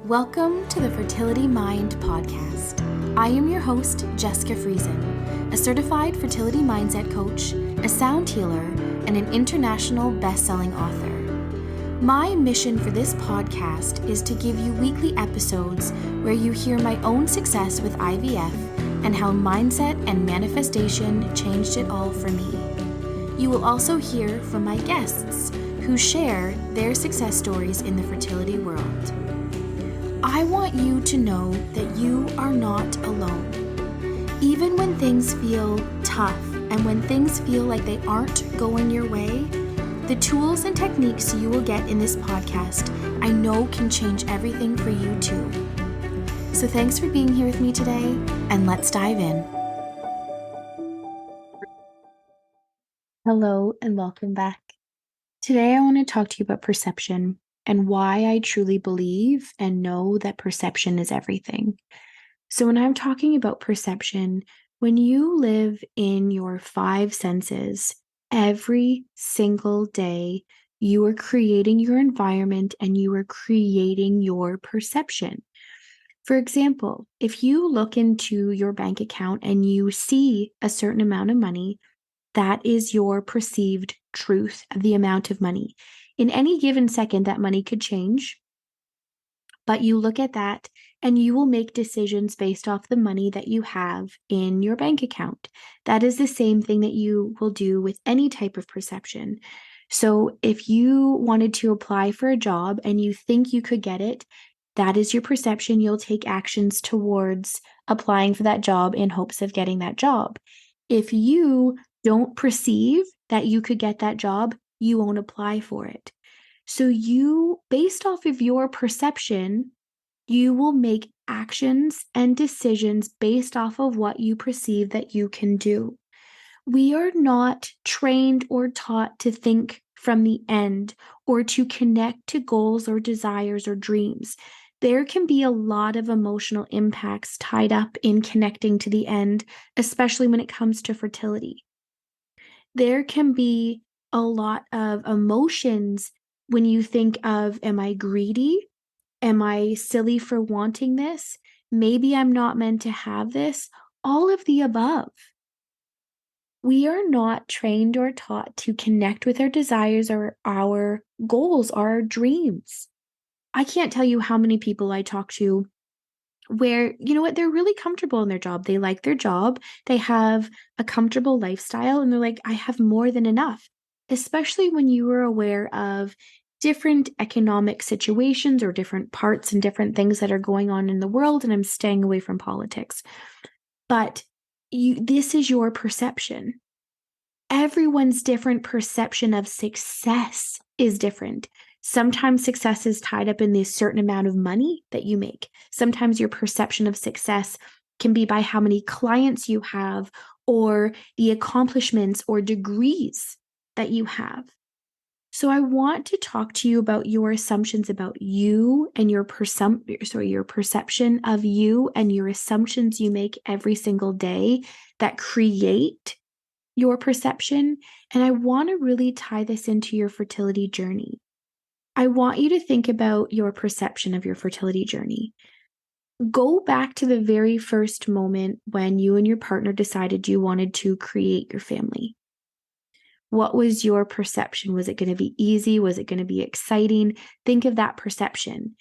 Welcome to the Fertility Mind podcast. I am your host, Jessica Friesen, a certified fertility mindset coach, a sound healer, and an international best-selling author. My mission for this podcast is to give you weekly episodes where you hear my own success with IVF and how mindset and manifestation changed it all for me. You will also hear from my guests who share their success stories in the fertility world. I want you to know that you are not alone. Even when things feel tough and when things feel like they aren't going your way, the tools and techniques you will get in this podcast, I know can change everything for you too. So thanks for being here with me today, and let's dive in. Hello and welcome back. Today I want to talk to you about perception and why I truly believe and know that perception is everything. So when I'm talking about perception, when you live in your five senses every single day, you are creating your environment and you are creating your perception. For example, if you look into your bank account and you see a certain amount of money, that is your perceived truth of the amount of money. In any given second, that money could change, but you look at that and you will make decisions based off the money that you have in your bank account. That is the same thing that you will do with any type of perception. So if you wanted to apply for a job and you think you could get it, that is your perception. You'll take actions towards applying for that job in hopes of getting that job. If you don't perceive that you could get that job, you won't apply for it. So you, based off of your perception, you will make actions and decisions based off of what you perceive that you can do. We are not trained or taught to think from the end or to connect to goals or desires or dreams. There can be a lot of emotional impacts tied up in connecting to the end, especially when it comes to fertility. There can be a lot of emotions when you think of, am I greedy? Am I silly for wanting this? Maybe I'm not meant to have this. All of the above. We are not trained or taught to connect with our desires or our goals, our dreams. I can't tell you how many people I talk to where, you know what, they're really comfortable in their job. They like their job. They have a comfortable lifestyle and they're like, I have more than enough, especially when you are aware of different economic situations or different parts and different things that are going on in the world. And I'm staying away from politics, but this is your perception. Everyone's different perception of success is different. Sometimes success is tied up in the certain amount of money that you make. Sometimes your perception of success can be by how many clients you have or the accomplishments or degrees that you have. So I want to talk to you about your assumptions about you and your perception of you and your assumptions you make every single day that create your perception. And I want to really tie this into your fertility journey. I want you to think about your perception of your fertility journey. Go back to the very first moment when you and your partner decided you wanted to create your family. What was your perception? Was it going to be easy? Was it going to be exciting? Think of that perception.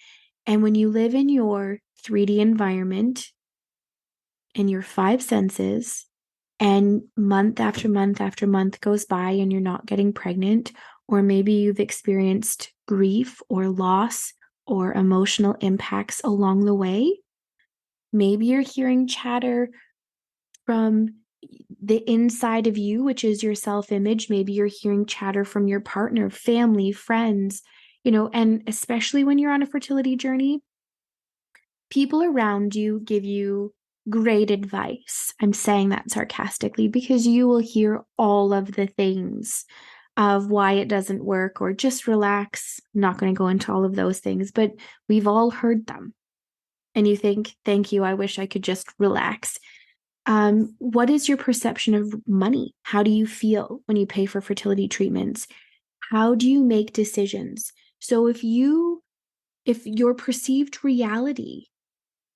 And when you live in your 3D environment, in your five senses, and month after month after month goes by and you're not getting pregnant, or maybe you've experienced grief or loss or emotional impacts along the way. Maybe you're hearing chatter from the inside of you, which is your self-image. Maybe you're hearing chatter from your partner, family, friends, and especially when you're on a fertility journey, people around you give you great advice. I'm saying that sarcastically because you will hear all of the things of why it doesn't work or just relax. I'm not going to go into all of those things, but we've all heard them. And you think, thank you, I wish I could just relax. What is your perception of money? How do you feel when you pay for fertility treatments? How do you make decisions? So if you If your perceived reality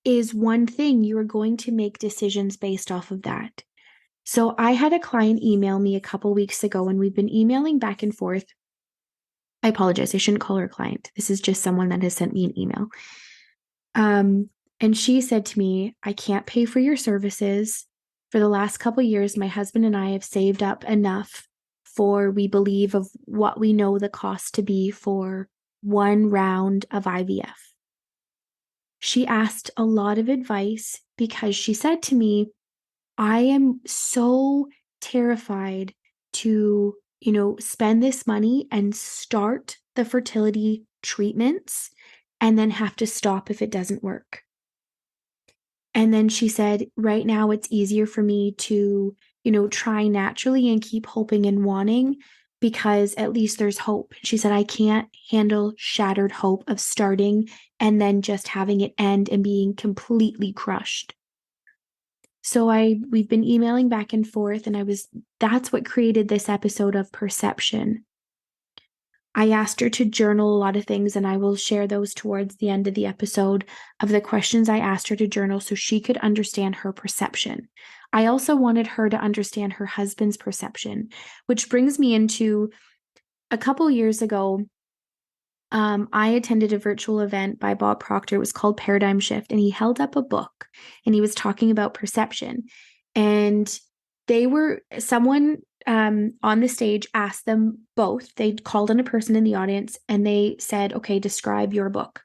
is one thing, you are going to make decisions based off of that. So I had a client email me a couple weeks ago, and we've been emailing back and forth. I apologize. I shouldn't call her a client. This is just someone that has sent me an email. And she said to me, I can't pay for your services. For the last couple years, my husband and I have saved up enough for, we believe, of what we know the cost to be for one round of IVF. She asked a lot of advice because she said to me, I am so terrified to, spend this money and start the fertility treatments and then have to stop if it doesn't work. And then she said, right now it's easier for me to, try naturally and keep hoping and wanting because at least there's hope. She said, I can't handle shattered hope of starting and then just having it end and being completely crushed. So we've been emailing back and forth, and that's what created this episode of perception. I asked her to journal a lot of things, and I will share those towards the end of the episode of the questions I asked her to journal so she could understand her perception. I also wanted her to understand her husband's perception, which brings me into a couple years ago. I attended a virtual event by Bob Proctor. It was called Paradigm Shift, and he held up a book and he was talking about perception. And someone on the stage asked them both, they called in a person in the audience and they said, okay, describe your book.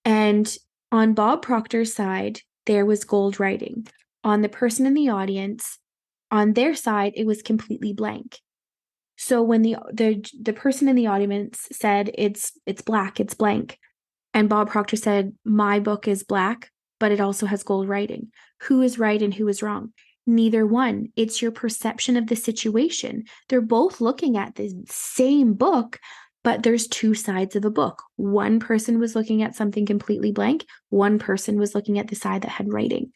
And on Bob Proctor's side, there was gold writing. On the person in the audience, on their side, it was completely blank. So when the person in the audience said it's black, it's blank, and Bob Proctor said my book is black, but it also has gold writing. Who is right and who is wrong? Neither one. It's your perception of the situation. They're both looking at the same book, but there's two sides of a book. One person was looking at something completely blank. One person was looking at the side that had writing.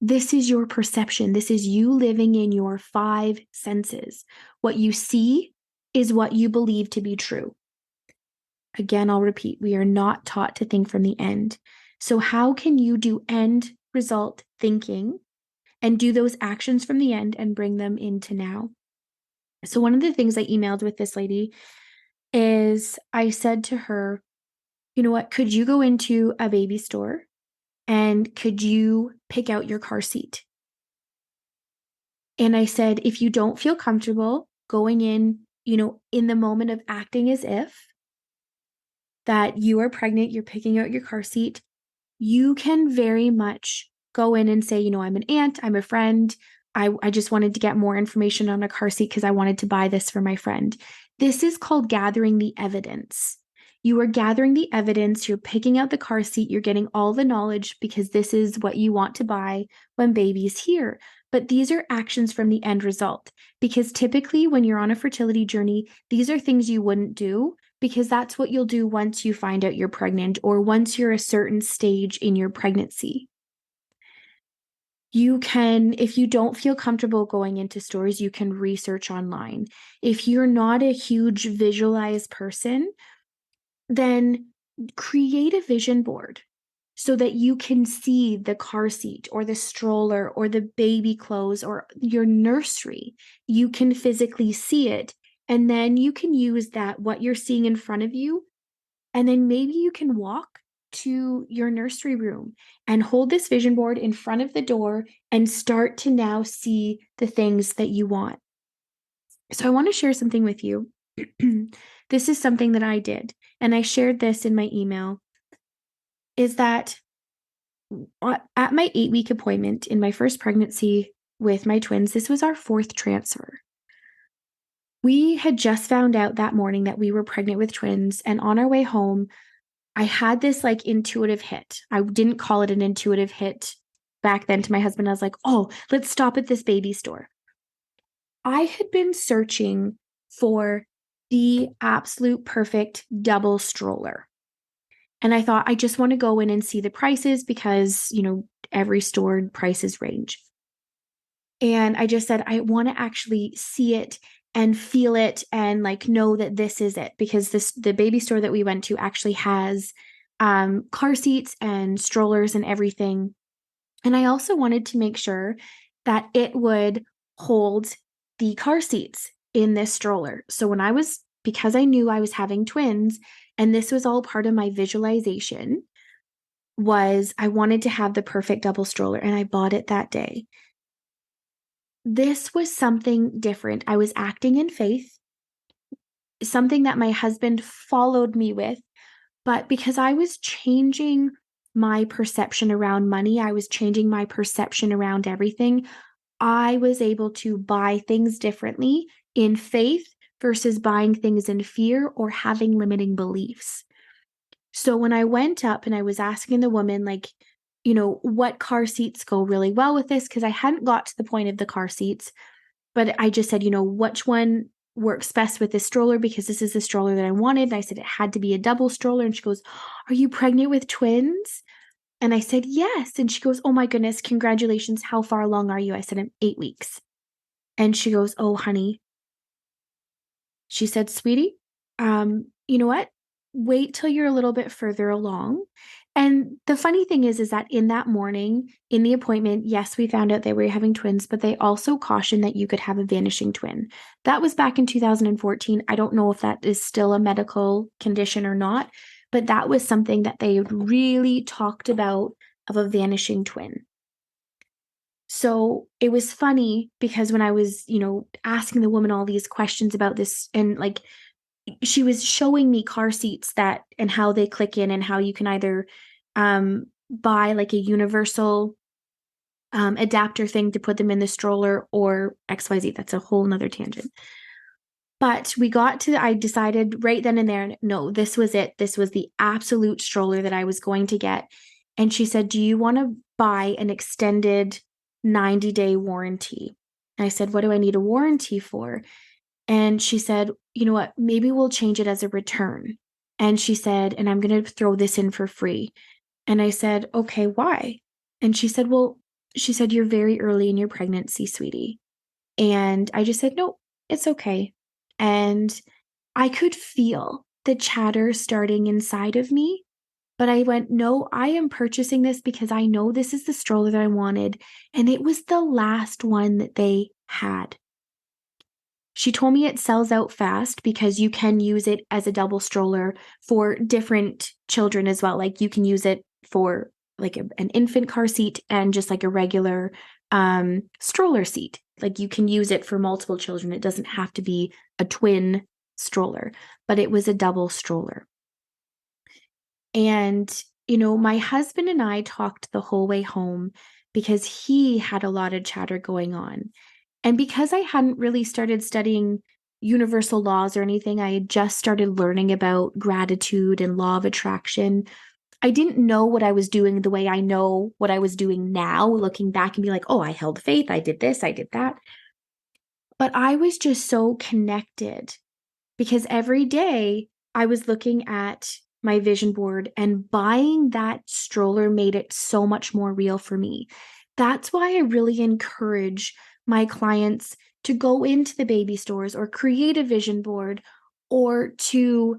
This is your perception. This is you living in your five senses. What you see is what you believe to be true. Again, I'll repeat, we are not taught to think from the end. So how can you do end result thinking and do those actions from the end and bring them into now? So one of the things I emailed with this lady is I said to her, you know what, could you go into a baby store and could you pick out your car seat? And I said, if you don't feel comfortable going in, in the moment of acting as if that you are pregnant, you're picking out your car seat, you can very much go in and say, I'm an aunt, I'm a friend. I just wanted to get more information on a car seat because I wanted to buy this for my friend. This is called gathering the evidence. You are gathering the evidence, you're picking out the car seat, you're getting all the knowledge because this is what you want to buy when baby's here. But these are actions from the end result because typically when you're on a fertility journey, these are things you wouldn't do because that's what you'll do once you find out you're pregnant or once you're a certain stage in your pregnancy. You can, if you don't feel comfortable going into stores, you can research online. If you're not a huge visualized person, then create a vision board so that you can see the car seat or the stroller or the baby clothes or your nursery. You can physically see it. And then you can use that, what you're seeing in front of you. And then maybe you can walk to your nursery room and hold this vision board in front of the door and start to now see the things that you want. So I want to share something with you. This is something that I did, and I shared this in my email, is that at my 8-week appointment in my first pregnancy with my twins, this was our fourth transfer. We had just found out that morning that we were pregnant with twins, and on our way home, I had this intuitive hit. I didn't call it an intuitive hit back then to my husband. I was like, oh, let's stop at this baby store. I had been searching for the absolute perfect double stroller. And I thought, I just want to go in and see the prices because, every store prices range. And I just said, I want to actually see it and feel it and like know that this is it, because the baby store that we went to actually has car seats and strollers and everything. And I also wanted to make sure that it would hold the car seats in this stroller. So because I knew I was having twins, and this was all part of my visualization, was I wanted to have the perfect double stroller, and I bought it that day. This was something different. I was acting in faith, something that my husband followed me with, but because I was changing my perception around money, I was changing my perception around everything, I was able to buy things differently in faith versus buying things in fear or having limiting beliefs. So when I went up and I was asking the woman, like, what car seats go really well with this? Because I hadn't got to the point of the car seats, but I just said, which one works best with this stroller? Because this is the stroller that I wanted. And I said it had to be a double stroller. And she goes, "Are you pregnant with twins?" And I said, "Yes." And she goes, "Oh my goodness, congratulations. How far along are you?" I said, "I'm 8 weeks." And she goes, "Oh, honey," she said, "Sweetie, you know what? Wait till you're a little bit further along." And the funny thing is that in that morning, in the appointment, yes, we found out they were having twins, but they also cautioned that you could have a vanishing twin. That was back in 2014. I don't know if that is still a medical condition or not, but that was something that they really talked about, of a vanishing twin. So it was funny because when I was, asking the woman all these questions about this, and like she was showing me car seats that and how they click in, and how you can either buy like a universal adapter thing to put them in the stroller, or XYZ. That's a whole nother tangent. But I decided right then and there, no, this was it. This was the absolute stroller that I was going to get. And she said, "Do you want to buy an extended 90-day warranty?" And I said, "What do I need a warranty for?" And she said, "You know what? Maybe we'll change it as a return." And she said, "And I'm going to throw this in for free." And I said, "Okay, why?" And she said, "Well," she said, "you're very early in your pregnancy, sweetie." And I just said, "No, it's okay." And I could feel the chatter starting inside of me. But I went, "No, I am purchasing this because I know this is the stroller that I wanted." And it was the last one that they had. She told me it sells out fast because you can use it as a double stroller for different children as well. Like you can use it for like an infant car seat and just like a regular stroller seat. Like you can use it for multiple children. It doesn't have to be a twin stroller, but it was a double stroller. And, my husband and I talked the whole way home because he had a lot of chatter going on. And because I hadn't really started studying universal laws or anything, I had just started learning about gratitude and law of attraction. I didn't know what I was doing the way I know what I was doing now, looking back and be like, "Oh, I held faith. I did this, I did that." But I was just so connected because every day I was looking at my vision board, and buying that stroller made it so much more real for me. That's why I really encourage my clients to go into the baby stores or create a vision board, or to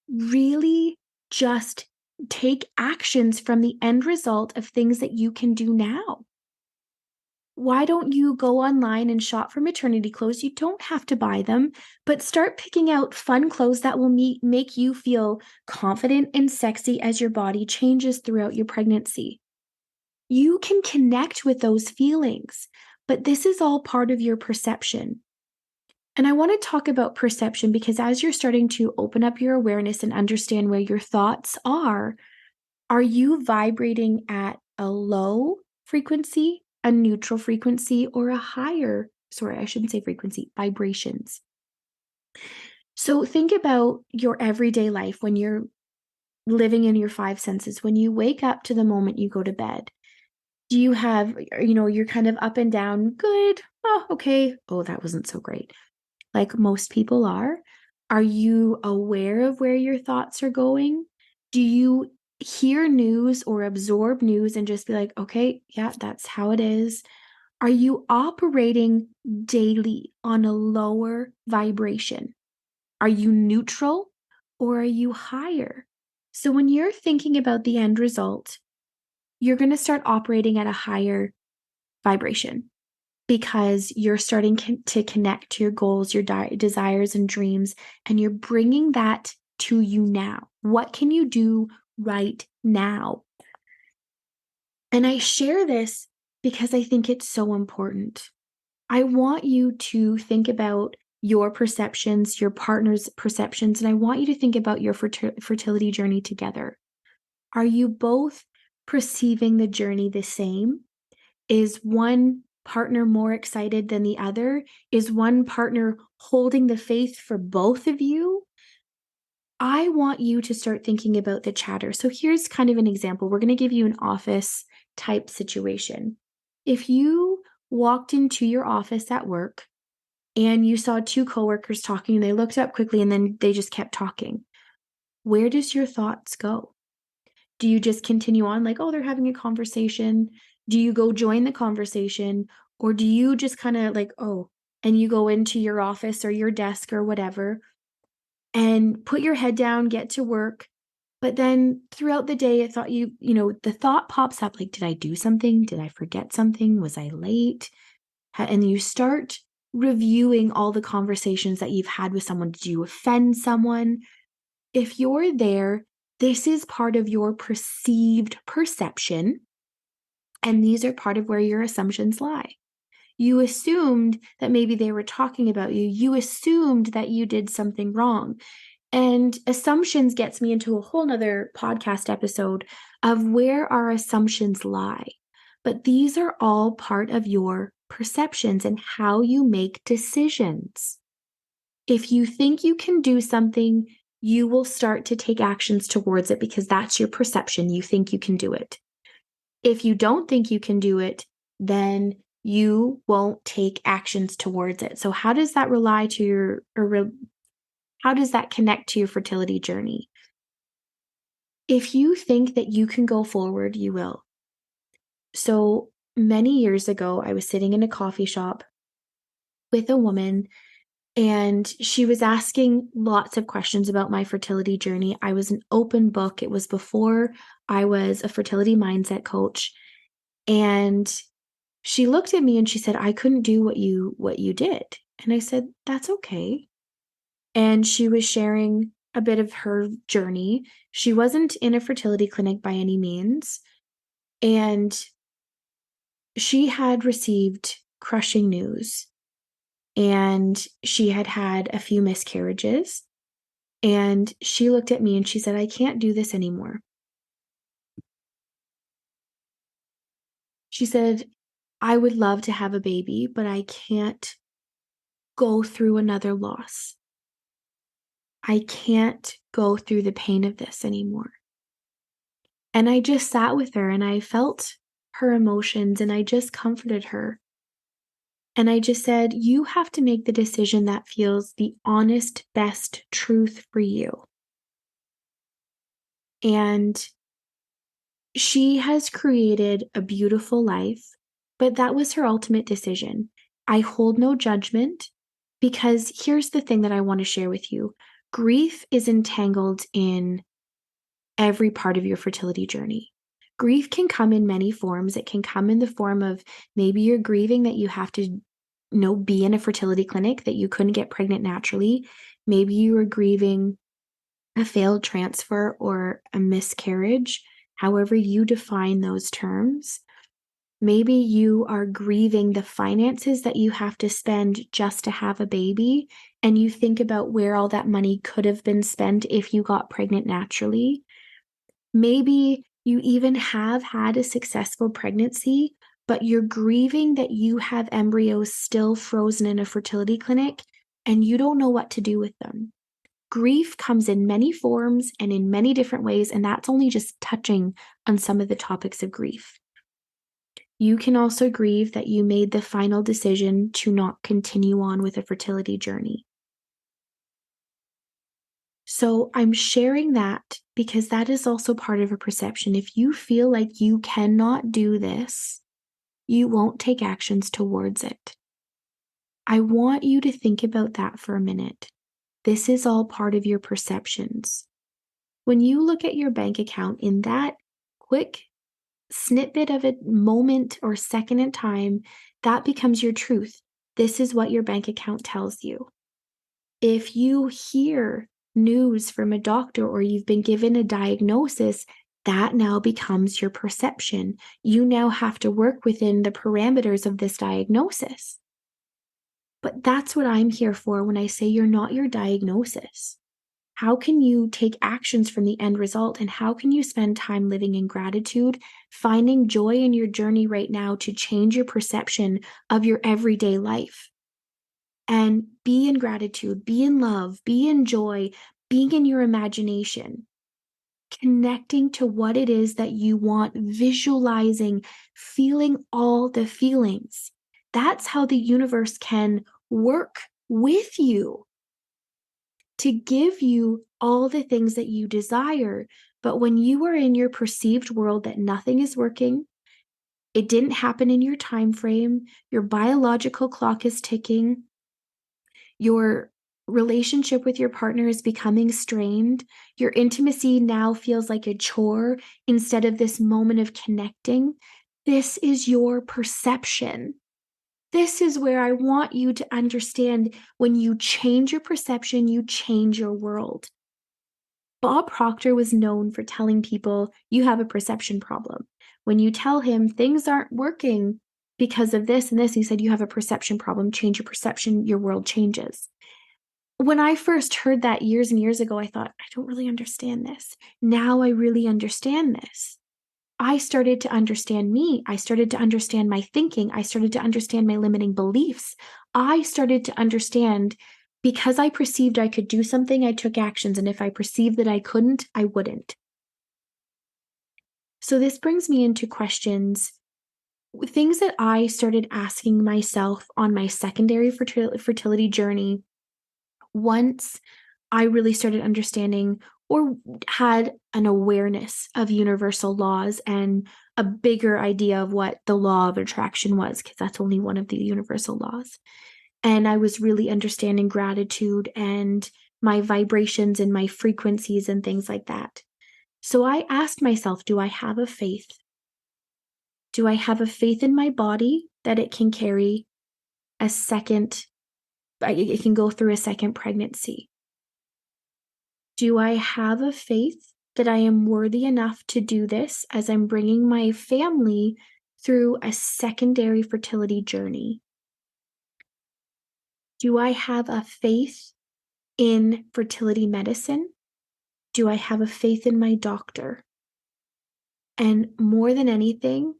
really just take actions from the end result of things that you can do now. Why don't you go online and shop for maternity clothes? You don't have to buy them, but start picking out fun clothes that will make you feel confident and sexy as your body changes throughout your pregnancy. You can connect with those feelings, but this is all part of your perception. And I want to talk about perception because as you're starting to open up your awareness and understand where your thoughts are you vibrating at a low frequency, a neutral frequency, or a higher, sorry, I shouldn't say frequency, vibrations? So think about your everyday life when you're living in your five senses. When you wake up to the moment you go to bed, do you have, you're kind of up and down, good, oh, okay, oh, that wasn't so great, like most people are? Are you aware of where your thoughts are going? Do you hear news or absorb news and just be like, "Okay, yeah, that's how it is"? Are you operating daily on a lower vibration? Are you neutral or are you higher? So when you're thinking about the end result, you're going to start operating at a higher vibration because you're starting to connect to your goals, your desires, and dreams, and you're bringing that to you now. What can you do right now? And I share this because I think it's so important. I want you to think about your perceptions, your partner's perceptions, and I want you to think about your fertility journey together. Are you both perceiving the journey the same? Is one partner more excited than the other? Is one partner holding the faith for both of you? I want you to start thinking about the chatter. So here's kind of an example. We're going to give you an office type situation. If you walked into your office at work and you saw two coworkers talking, they looked up quickly and then they just kept talking, where does your thoughts go? Do you just continue on like, oh, they're having a conversation? Do you go join the conversation? Or do you just kind of like, oh, and you go into your office or your desk or whatever and put your head down, get to work. But then throughout the day, I thought the thought pops up like, did I do something? Did I forget something? Was I late? And you start reviewing all the conversations that you've had with someone. Did you offend someone? If you're there, this is part of your perceived perception, and these are part of where your assumptions lie. You assumed that maybe they were talking about you. You assumed that you did something wrong. And assumptions gets me into a whole nother podcast episode of where our assumptions lie. But these are all part of your perceptions and how you make decisions. If you think you can do something, you will start to take actions towards it because that's your perception. You think you can do it. If you don't think you can do it, then you won't take actions towards it. So how does that how does that connect to your fertility journey? If you think that you can go forward, you will. So many years ago, I was sitting in a coffee shop with a woman and she was asking lots of questions about my fertility journey. I was an open book. It was before I was a fertility mindset coach. And she looked at me and she said, I couldn't do what you did. And I said, that's okay. And she was sharing a bit of her journey. She wasn't in a fertility clinic by any means. And she had received crushing news. And she had had a few miscarriages. And she looked at me and she said, I can't do this anymore. She said, I would love to have a baby, but I can't go through another loss. I can't go through the pain of this anymore. And I just sat with her and I felt her emotions and I just comforted her. And I just said, you have to make the decision that feels the honest, best truth for you. And she has created a beautiful life, but that was her ultimate decision. I hold no judgment because here's the thing that I want to share with you. Grief is entangled in every part of your fertility journey. Grief can come in many forms. It can come in the form of maybe you're grieving that you have to be in a fertility clinic, that you couldn't get pregnant naturally. Maybe you were grieving a failed transfer or a miscarriage, however you define those terms. Maybe you are grieving the finances that you have to spend just to have a baby, and you think about where all that money could have been spent if you got pregnant naturally. Maybe you even have had a successful pregnancy, but you're grieving that you have embryos still frozen in a fertility clinic and you don't know what to do with them. Grief comes in many forms and in many different ways, and that's only just touching on some of the topics of grief. You can also grieve that you made the final decision to not continue on with a fertility journey. So I'm sharing that because that is also part of a perception. If you feel like you cannot do this, you won't take actions towards it. I want you to think about that for a minute. This is all part of your perceptions. When you look at your bank account in that quick snippet of a moment or second in time, that becomes your truth. This is what your bank account tells you. If you hear news from a doctor or you've been given a diagnosis, that now becomes your perception. You now have to work within the parameters of this diagnosis. But that's what I'm here for when I say you're not your diagnosis. How can you take actions from the end result? And how can you spend time living in gratitude, finding joy in your journey right now to change your perception of your everyday life? And be in gratitude, be in love, be in joy, being in your imagination, connecting to what it is that you want, visualizing, feeling all the feelings. That's how the universe can work with you to give you all the things that you desire. But when you are in your perceived world that nothing is working, it didn't happen in your time frame, your biological clock is ticking, your relationship with your partner is becoming strained, your intimacy now feels like a chore instead of this moment of connecting, this is your perception. This is where I want you to understand when you change your perception, you change your world. Bob Proctor was known for telling people, you have a perception problem. When you tell him things aren't working because of this and this, he said, you have a perception problem. Change your perception, your world changes. When I first heard that years and years ago, I thought, I don't really understand this. Now I really understand this. I started to understand me. I started to understand my thinking. I started to understand my limiting beliefs. I started to understand because I perceived I could do something, I took actions. And if I perceived that I couldn't, I wouldn't. So this brings me into questions, things that I started asking myself on my secondary fertility journey once I really started understanding or had an awareness of universal laws and a bigger idea of what the law of attraction was, because that's only one of the universal laws. And I was really understanding gratitude and my vibrations and my frequencies and things like that. So I asked myself, do I have a faith? Do I have a faith in my body that it can carry a second, it can go through a second pregnancy? Do I have a faith that I am worthy enough to do this as I'm bringing my family through a secondary fertility journey? Do I have a faith in fertility medicine? Do I have a faith in my doctor? And more than anything,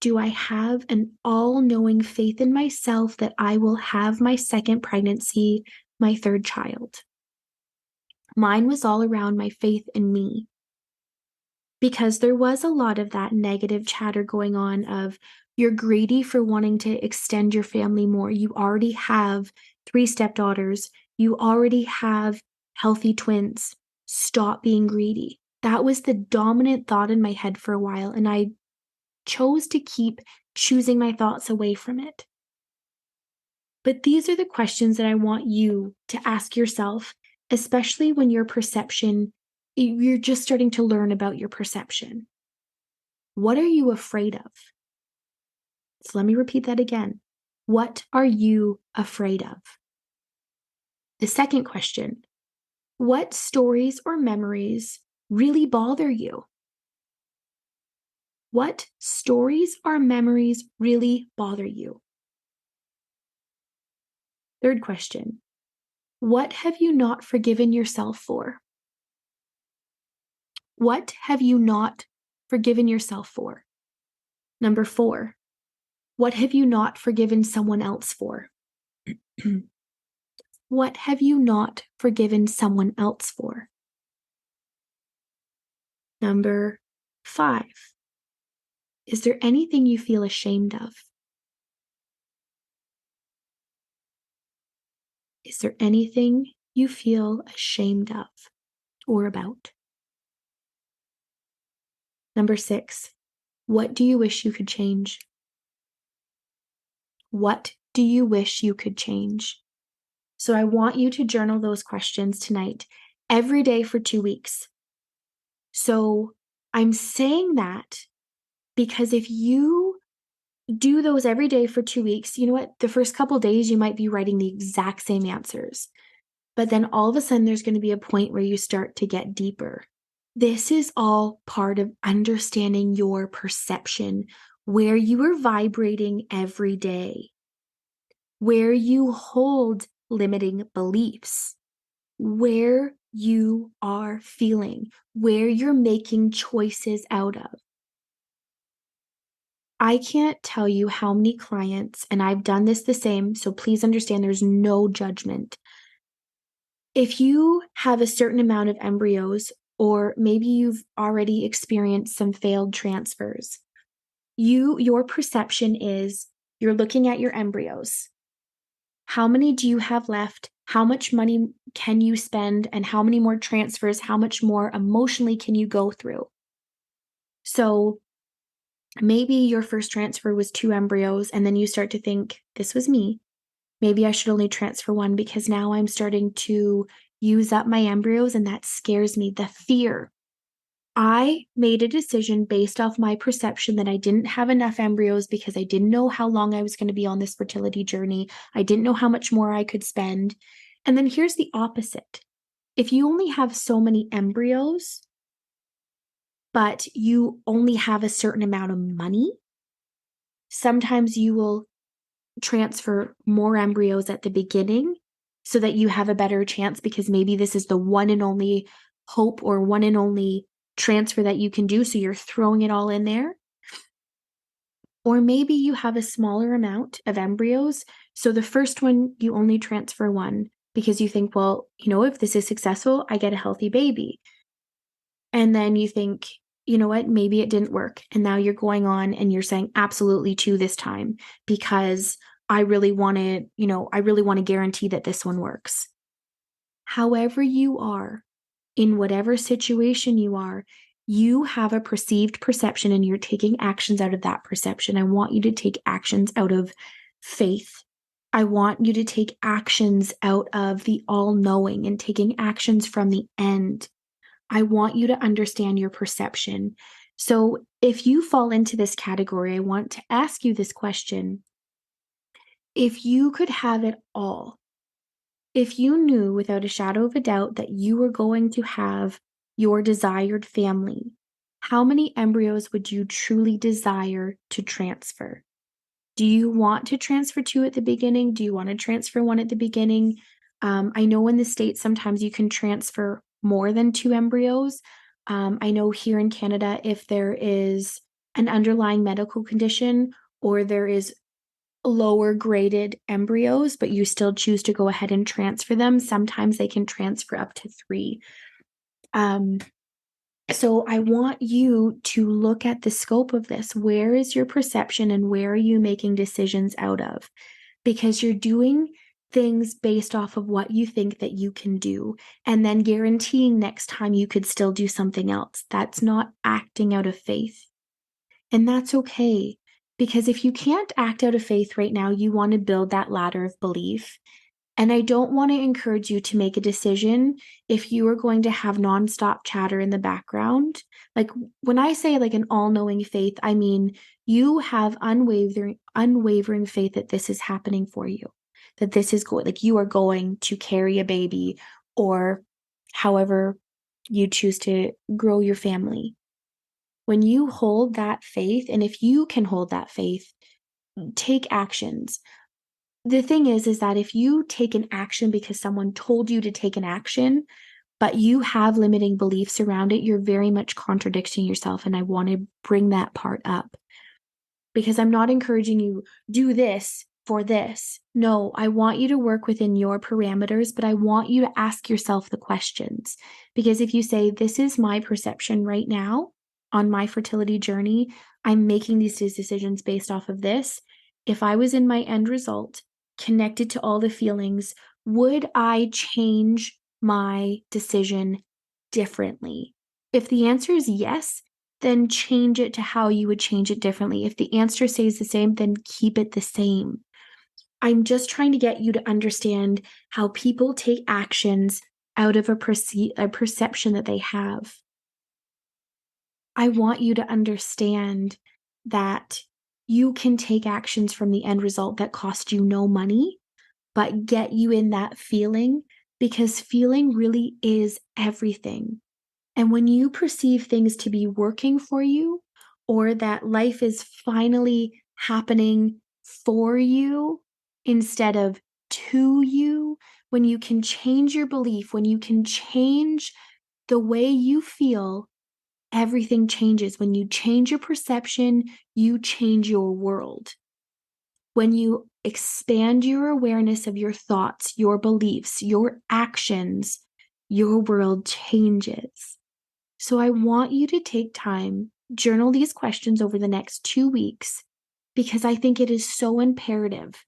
do I have an all-knowing faith in myself that I will have my second pregnancy, my third child? Mine was all around my faith in me. Because there was a lot of that negative chatter going on of you're greedy for wanting to extend your family more. You already have 3 stepdaughters. You already have healthy twins. Stop being greedy. That was the dominant thought in my head for a while, and I chose to keep choosing my thoughts away from it. But these are the questions that I want you to ask yourself, especially when your perception, you're just starting to learn about your perception. What are you afraid of? So let me repeat that again. What are you afraid of? The second question, what stories or memories really bother you? What stories or memories really bother you? Third question, what have you not forgiven yourself for? What have you not forgiven yourself for? Number 4, what have you not forgiven someone else for? What have you not forgiven someone else for? Number 5, is there anything you feel ashamed of? Is there anything you feel ashamed of or about? Number 6, what do you wish you could change? What do you wish you could change? So I want you to journal those questions tonight, every day for 2 weeks. So I'm saying that because if you do those every day for 2 weeks, you know what? The first couple days, you might be writing the exact same answers. But then all of a sudden, there's going to be a point where you start to get deeper. This is all part of understanding your perception, where you are vibrating every day, where you hold limiting beliefs, where you are feeling, where you're making choices out of. I can't tell you how many clients, and I've done this the same, so please understand there's no judgment. If you have a certain amount of embryos, or maybe you've already experienced some failed transfers, your perception is you're looking at your embryos. How many do you have left? How much money can you spend? And how many more transfers? How much more emotionally can you go through? So maybe your first transfer was 2 embryos, and then you start to think, this was me. Maybe I should only transfer 1 because now I'm starting to use up my embryos, and that scares me. The fear. I made a decision based off my perception that I didn't have enough embryos because I didn't know how long I was going to be on this fertility journey. I didn't know how much more I could spend. And then here's the opposite. If you only have so many embryos, but you only have a certain amount of money, sometimes you will transfer more embryos at the beginning so that you have a better chance because maybe this is the one and only hope or one and only transfer that you can do. So you're throwing it all in there. Or maybe you have a smaller amount of embryos. So the first one, you only transfer 1 because you think, well, if this is successful, I get a healthy baby. And then you think, you know what, maybe it didn't work. And now you're going on and you're saying absolutely 2 this time because I really want to guarantee that this one works. However you are, in whatever situation you have a perceived perception and you're taking actions out of that perception. I want you to take actions out of faith. I want you to take actions out of the all-knowing and taking actions from the end. I want you to understand your perception. So if you fall into this category, I want to ask you this question. If you could have it all, if you knew without a shadow of a doubt that you were going to have your desired family, how many embryos would you truly desire to transfer? Do you want to transfer 2 at the beginning? Do you want to transfer 1 at the beginning? I know in the States, sometimes you can transfer more than 2 embryos. I know here in Canada, if there is an underlying medical condition or there is lower graded embryos, but you still choose to go ahead and transfer them, sometimes they can transfer up to 3. So I want you to look at the scope of this. Where is your perception and where are you making decisions out of? Because you're doing things based off of what you think that you can do and then guaranteeing next time you could still do something else. That's not acting out of faith. And that's okay. Because if you can't act out of faith right now, you want to build that ladder of belief. And I don't want to encourage you to make a decision if you are going to have nonstop chatter in the background. Like when I say like an all-knowing faith, I mean you have unwavering faith that this is happening for you, that this is going, like you are going to carry a baby or however you choose to grow your family. When you hold that faith, and if you can hold that faith, take actions. The thing is that if you take an action because someone told you to take an action, but you have limiting beliefs around it, you're very much contradicting yourself. And I want to bring that part up because I'm not encouraging you do this for this. No, I want you to work within your parameters, but I want you to ask yourself the questions. Because if you say, this is my perception right now on my fertility journey, I'm making these decisions based off of this. If I was in my end result, connected to all the feelings, would I change my decision differently? If the answer is yes, then change it to how you would change it differently. If the answer stays the same, then keep it the same. I'm just trying to get you to understand how people take actions out of a perception that they have. I want you to understand that you can take actions from the end result that cost you no money, but get you in that feeling, because feeling really is everything. And when you perceive things to be working for you, or that life is finally happening for you instead of to you, when you can change your belief, when you can change the way you feel, everything changes. When you change your perception, you change your world. When you expand your awareness of your thoughts, your beliefs, your actions, your world changes. So I want you to take time, journal these questions over the next 2 weeks, because I think it is so imperative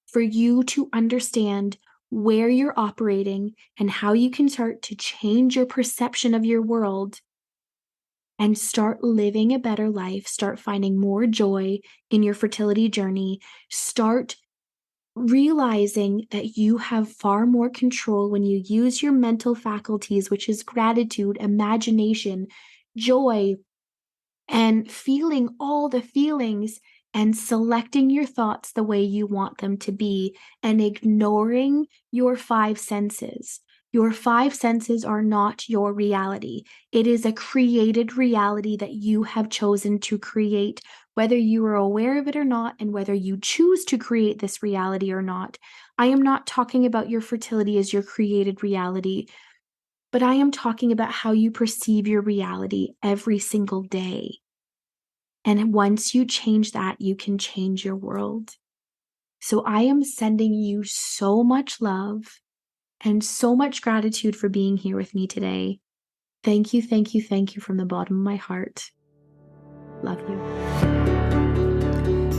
for you to understand where you're operating and how you can start to change your perception of your world and start living a better life, start finding more joy in your fertility journey, start realizing that you have far more control when you use your mental faculties, which is gratitude, imagination, joy, and feeling all the feelings and selecting your thoughts the way you want them to be and ignoring your five senses. Your five senses are not your reality. It is a created reality that you have chosen to create, whether you are aware of it or not, and whether you choose to create this reality or not. I am not talking about your fertility as your created reality, but I am talking about how you perceive your reality every single day. And once you change that, you can change your world. So I am sending you so much love and so much gratitude for being here with me today. Thank you, thank you, thank you from the bottom of my heart. Love you.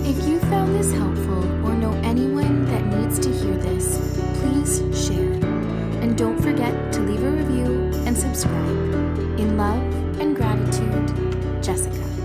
If you found this helpful or know anyone that needs to hear this, please share. And don't forget to leave a review and subscribe. In love and gratitude, Jessica.